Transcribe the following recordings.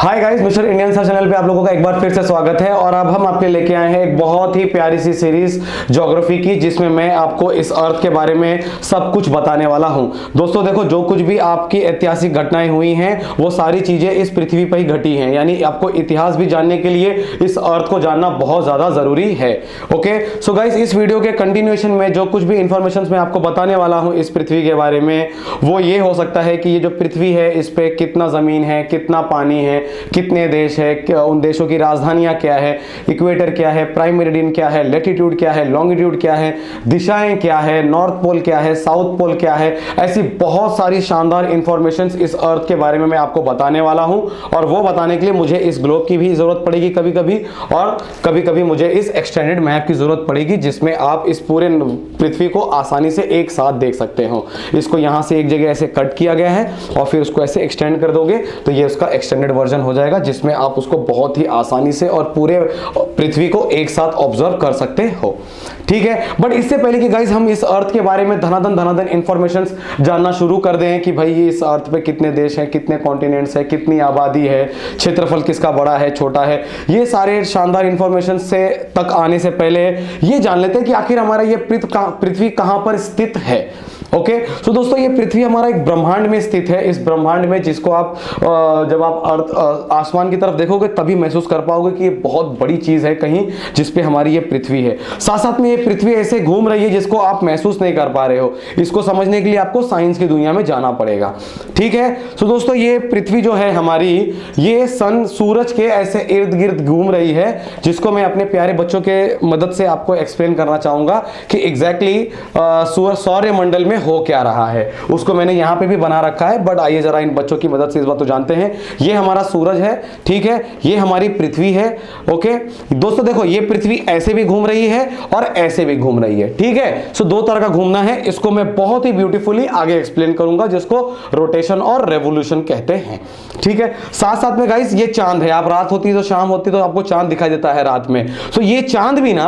Hi guys, mister Indian sir channel पे आप लोगों का एक बार फिर से स्वागत है। और अब हम आपके लेके आए हैं एक बहुत ही प्यारी सी सीरीज ज्योग्राफी की, जिसमें मैं आपको इस अर्थ के बारे में सब कुछ बताने वाला हूं। दोस्तों देखो, जो कुछ भी आपकी ऐतिहासिक घटनाएं हुई हैं वो सारी चीजें इस पृथ्वी पर ही घटी हैं, यानी आपको इतिहास भी जानने के लिए इस अर्थ को जानना बहुत ज्यादा जरूरी है। ओके, सो गाइस, इस वीडियो के कंटिन्यूएशन में जो कुछ भी इंफॉर्मेशन मैं आपको बताने वाला हूं इस पृथ्वी के बारे में, वो ये हो सकता है कि ये जो पृथ्वी है इस पे कितना जमीन है, कितना पानी है, कितने देश है, उन देशों की राजधानियां क्या है, इक्वेटर क्या है, प्राइम मेरिडियन क्या है, लैटिट्यूड क्या है, लॉन्गिट्यूड क्या है, दिशाएं क्या है, नॉर्थ पोल क्या है, साउथ पोल क्या है, ऐसी बहुत सारी शानदार इंफॉर्मेशंस इस अर्थ के बारे में मैं आपको बताने वाला हूं। और वो बताने के लिए मुझे इस ग्लोब की भी जरूरत पड़ेगी कभी कभी, और कभी कभी मुझे इस एक्सटेंडेड मैप की जरूरत पड़ेगी, जिसमें आप इस पूरे पृथ्वी को आसानी से एक साथ देख सकते हो। इसको यहां से एक जगह ऐसे कट किया गया है और फिर उसको ऐसे एक्सटेंड कर दोगे तो ये उसका एक्सटेंडेड वर्जन हो जाएगा, जिसमें आप उसको बहुत ही आसानी से और पूरे पृथ्वी को एक साथ ऑब्जर्व कर सकते हो। ठीक है, बट इससे पहले कि गाइस हम इस अर्थ के बारे में धनाधन इंफॉर्मेशंस जानना शुरू कर दें कि भाई ये इस अर्थ पे कितने देश हैं, कितने कॉन्टिनेंट्स हैं, कितनी आबादी है, क्षेत्रफल किसका बड़ा है, छोटा है, ये सारे शानदार इंफॉर्मेशन से तक आने से पहले ये जान लेते हैं कि आखिर हमारा ये पृथ्वी कहां पर स्थित है। ओके, तो दोस्तों ये पृथ्वी हमारा एक ब्रह्मांड में स्थित है। इस ब्रह्मांड में जिसको आप जब आप अर्थ आसमान की तरफ देखोगे तभी महसूस कर पाओगे कि ये बहुत बड़ी चीज है कहीं जिसपे हमारी ये पृथ्वी है। साथ साथ में ये पृथ्वी ऐसे घूम रही है जिसको आप महसूस नहीं कर पा रहे हो। इसको समझने के लिए आपको साइंस की दुनिया में जाना पड़ेगा। ठीक है, तो दोस्तों ये पृथ्वी जो है हमारी, ये सन सूरज के ऐसे इर्द गिर्द घूम रही है, जिसको मैं अपने प्यारे बच्चों के मदद से आपको एक्सप्लेन करना चाहूंगा कि एग्जैक्टली सौर मंडल में हो क्या रहा है। उसको मैंने यहां पे भी बना रखा है, बट आइए जरा इन बच्चों की मदद से इस बात को जानते हैं। ये हमारा सूरज है, ठीक है, ये हमारी पृथ्वी है। ओके दोस्तों देखो, ये पृथ्वी ऐसे भी घूम रही है और ऐसे भी घूम रही है। ठीक है, सो दो तरह का घूमना है। इसको मैं बहुत ही ब्यूटीफुली आगे एक्सप्लेन करूंगा, जिसको रोटेशन और रेवोल्यूशन कहते हैं। ठीक है, साथ साथ में गाइस ये चांद है। आप रात होती है तो शाम होती है तो आपको चांद दिखाई देता है रात में। सो ये चांद भी ना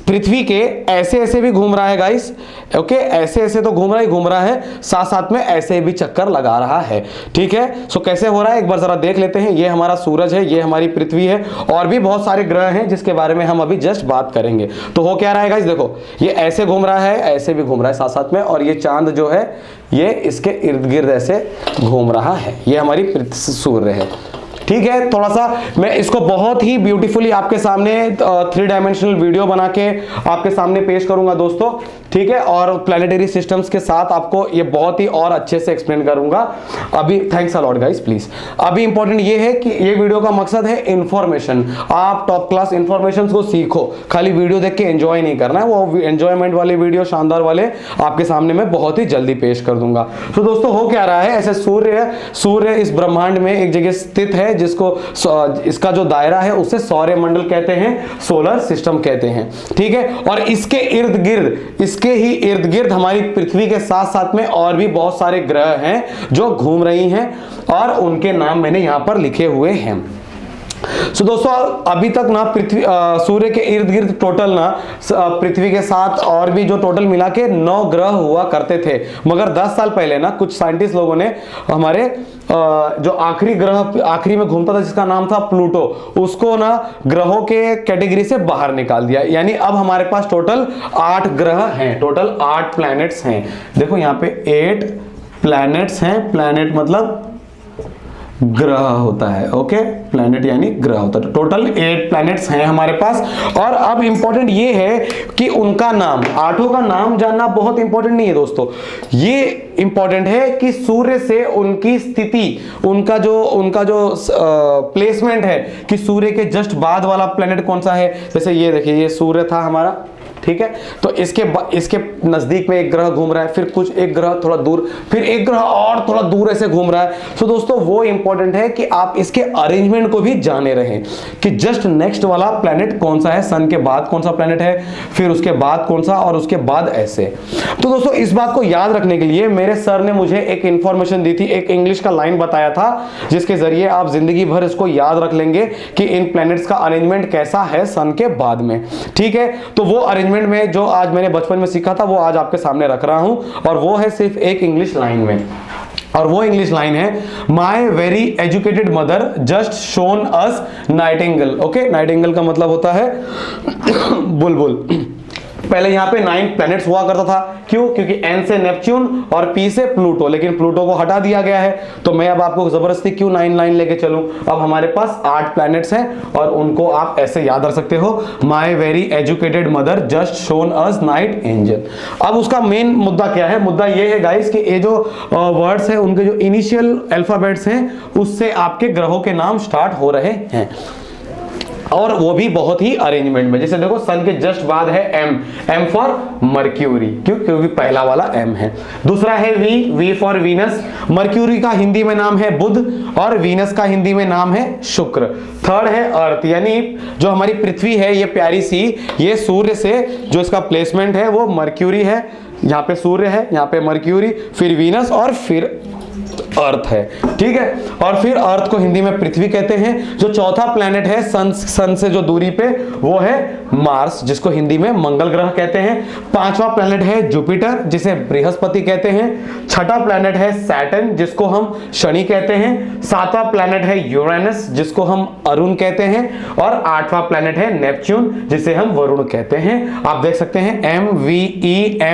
पृथ्वी के ऐसे ऐसे भी घूम रहा है गाइस। ओके, ऐसे ऐसे तो घूम रहा है, साथ साथ में ऐसे भी चक्कर लगा रहा है। ठीक है, सो कैसे हो रहा है एक बार जरा देख लेते हैं। ये हमारा सूरज है, ये हमारी पृथ्वी है, और भी बहुत सारे ग्रह हैं जिसके बारे में हम अभी जस्ट बात करेंगे। तो हो क्या रहा है गाइस, देखो ये ऐसे घूम रहा है, ऐसे भी घूम रहा है साथ साथ में, और ये चांद जो है ये इसके इर्द गिर्द ऐसे घूम रहा है। ये हमारी सूर्य है। ठीक है, थोड़ा सा मैं इसको बहुत ही ब्यूटीफुली आपके सामने 3 डायमेंशनल वीडियो बना के आपके सामने पेश करूंगा दोस्तों। ठीक है, और प्लैनेटरी सिस्टम्स के साथ आपको ये बहुत ही और अच्छे से एक्सप्लेन करूंगा। अभी thanks a lot guys, please. अभी इंपॉर्टेंट ये है कि ये वीडियो का मकसद है इंफॉर्मेशन। आप टॉप क्लास इंफॉर्मेशन को सीखो, खाली वीडियो देख के एंजॉय नहीं करना है। वो एंजॉयमेंट वाले वीडियो शानदार वाले आपके सामने मैं बहुत ही जल्दी पेश कर दूंगा। तो दोस्तों हो क्या रहा है, ऐसे सूर्य इस ब्रह्मांड में एक जगह स्थित है, जिसको इसका जो दायरा है उसे सौर मंडल कहते हैं, सोलर सिस्टम कहते हैं। ठीक है, और इसके इर्द गिर्द हमारी पृथ्वी के साथ साथ में और भी बहुत सारे ग्रह हैं जो घूम रही हैं, और उनके नाम मैंने यहां पर लिखे हुए हैं। सो दोस्तों अभी तक ना पृथ्वी सूर्य के इर्द गिर्द टोटल ना पृथ्वी के साथ और भी जो टोटल मिला के 9 ग्रह हुआ करते थे। मगर 10 साल पहले ना कुछ साइंटिस्ट लोगों ने हमारे जो आखिरी ग्रह आखिरी में घूमता था जिसका नाम था प्लूटो, उसको ना ग्रहों के कैटेगरी से बाहर निकाल दिया। यानी अब हमारे पास टोटल 8 ग्रह हैं, टोटल 8 प्लैनेट्स हैं। देखो यहाँ पे 8 प्लैनेट्स हैं। प्लैनेट मतलब ग्रह होता है। ओके, प्लैनेट यानी ग्रह होता है। टोटल 8 प्लैनेट्स हैं हमारे पास। और अब इंपॉर्टेंट ये है कि उनका नाम, 8 का नाम जानना बहुत इंपॉर्टेंट नहीं है दोस्तों। ये इंपॉर्टेंट है कि सूर्य से उनकी स्थिति, उनका जो प्लेसमेंट है कि सूर्य के जस्ट बाद वाला प्लैनेट कौन सा है। जैसे ये देखिए, ये सूर्य था हमारा, ठीक है, तो इसके नजदीक में एक ग्रह घूम रहा है, फिर कुछ एक ग्रह थोड़ा दूर, फिर एक ग्रह और थोड़ा दूर ऐसे घूम रहा है। तो दोस्तों वो इंपॉर्टेंट है कि आप इसके अरेंजमेंट को भी जाने रहें कि जस्ट नेक्स्ट वाला प्लेनेट कौन सा है, सन के बाद कौन सा प्लेनेट है, फिर उसके बाद कौन सा, और उसके बाद ऐसे। तो दोस्तों इस बात को याद रखने के लिए मेरे सर ने मुझे एक इंफॉर्मेशन दी थी, एक इंग्लिश का लाइन बताया था, जिसके जरिए आप जिंदगी भर इसको याद रख लेंगे कि इन प्लैनेट्स का अरेंजमेंट कैसा है सन के बाद में। ठीक है, तो वो अरेंजमेंट में जो आज मैंने बचपन में सीखा था वो आज आपके सामने रख रहा हूं, और वो है सिर्फ एक इंग्लिश लाइन में। और वो इंग्लिश लाइन है, my very educated mother just shown us Nightingale. Okay, Nightingale का मतलब होता है बुलबुल। पहले यहाँ पे 9 प्लैनेट्स हुआ करता था, क्यों? क्योंकि N से नेपच्यून और P से प्लूटो, लेकिन प्लूटो को हटा दिया गया है। तो मैं अब आपको जबरदस्ती क्यों 9 लाइन लेके चलूं? अब हमारे पास 8 प्लैनेट्स हैं और उनको आप ऐसे याद रख सकते हो, my very educated mother just shown us night angel. अब उसका मेन मुद्दा क्या है? मुद्दा ये है गाइस कि ये जो वर्ड्स है उनके जो इनिशियल अल्फाबेट्स हैं उससे आपके ग्रहों के नाम स्टार्ट हो रहे हैं, और वो भी बहुत ही अरेंजमेंट में। जैसे देखो सन के जस्ट बाद है एम फॉर मर्क्यूरी, क्यों? क्योंकि पहला वाला एम है। दूसरा है वी फॉर वीनस। मर्क्यूरी का हिंदी में नाम है बुध और वीनस का हिंदी में नाम है शुक्र। थर्ड है अर्थ, यानी जो हमारी पृथ्वी है ये प्यारी सी, ये सूर्य से जो इसका प्लेसमेंट है वो मर्क्यूरी है, यहाँ पे सूर्य है, यहाँ पे मर्क्यूरी, फिर वीनस और फिर अर्थ है। ठीक है, और फिर अर्थ को हिंदी में पृथ्वी कहते हैं। जो चौथा प्लैनेट है सन से जो दूरी पे, वो है मार्स, जिसको हिंदी में मंगल ग्रह कहते हैं। पांचवा प्लैनेट है जुपिटर, जिसे बृहस्पति कहते हैं। छठा प्लैनेट है सैटर्न, जिसको हम शनि कहते हैं। सातवां प्लैनेट है यूरेनस, जिसको हम अरुण कहते हैं। और आठवां प्लैनेट है नेपच्यून, जिसे हम वरुण कहते हैं। आप देख सकते हैं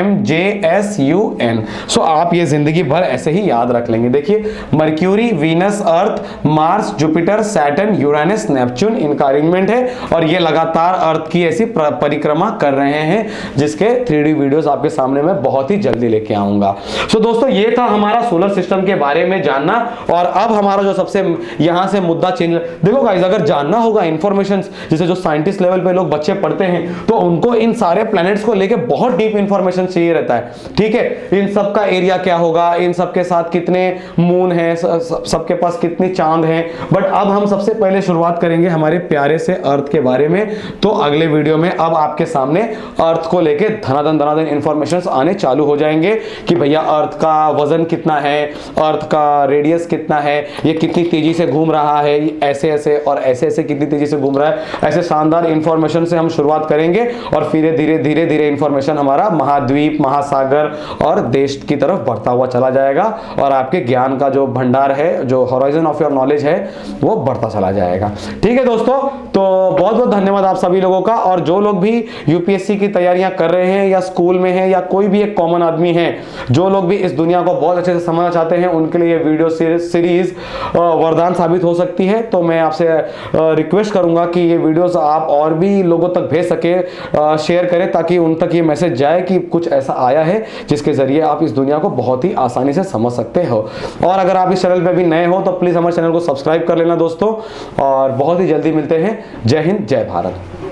MEMJSUN। सो आप ये जिंदगी भर ऐसे ही याद रख लेंगे। देखिए, Mercury, Venus, Earth, Mars, Jupiter, Saturn, Uranus, Neptune, इनका अरेंजमेंट है और ये लगातार अर्थ की ऐसी परिक्रमा कर रहे हैं, जिसके 3D वीडियोस आपके सामने मैं बहुत ही जल्दी लेके आऊंगा। सो दोस्तों, ये था हमारा सोलर सिस्टम के बारे में जानना। और अब हमारा जो सबसे यहां से मुद्दा चेंज, देखो गाइस, अगर जानना होगा इंफॉर्मेशन, जैसे जो साइंटिस्ट लेवल पे लोग बच्चे पढ़ते हैं, तो उनको इन सारे प्लैनेट्स को लेके बहुत डीप इंफॉर्मेशन चाहिए रहता है। ठीक है, इन सब का एरिया क्या होगा, इन सब के साथ कितने मून है, सबके पास कितनी चांद है। बट अब हम सबसे पहले शुरुआत करेंगे हमारे प्यारे से अर्थ के बारे में। तो अगले वीडियो में अब आपके सामने अर्थ को लेके धनाधन इंफॉर्मेशंस आने चालू हो जाएंगे कि भैया अर्थ का वजन कितना है, अर्थ का रेडियस कितना है, ये कितनी तेजी से घूम रहा है, ऐसे ऐसे और ऐसे ऐसे कितनी तेजी से घूम रहा है। ऐसे शानदार इंफॉर्मेशन से हम शुरुआत करेंगे और फिर धीरे धीरे इंफॉर्मेशन हमारा महाद्वीप, महासागर और देश की तरफ बढ़ता हुआ चला जाएगा और आपके ज्ञान का जो भंडार है, जो होराइजन ऑफ योर नॉलेज है, वो बढ़ता चला जाएगा। ठीक है दोस्तों, तो बहुत बहुत धन्यवाद आप सभी लोगों का। और जो लोग भी यूपीएससी की तैयारियां कर रहे हैं या स्कूल में हैं या कोई भी एक कॉमन आदमी है, जो लोग भी इस दुनिया को बहुत अच्छे से समझना चाहते हैं, उनके लिए वीडियो सीरीज वरदान साबित हो सकती है। तो मैं आपसे रिक्वेस्ट करूंगा कि ये वीडियोस आप और भी लोगों तक भेज सके, शेयर करें, ताकि उन तक ये मैसेज जाए कि कुछ ऐसा आया है जिसके जरिए आप इस दुनिया को बहुत ही आसानी से समझ सकते हो। और अगर आप इस चैनल पे भी नए हो तो प्लीज हमारे चैनल को सब्सक्राइब कर लेना दोस्तों, और बहुत ही जल्दी मिलते हैं। जय हिंद, जय भारत।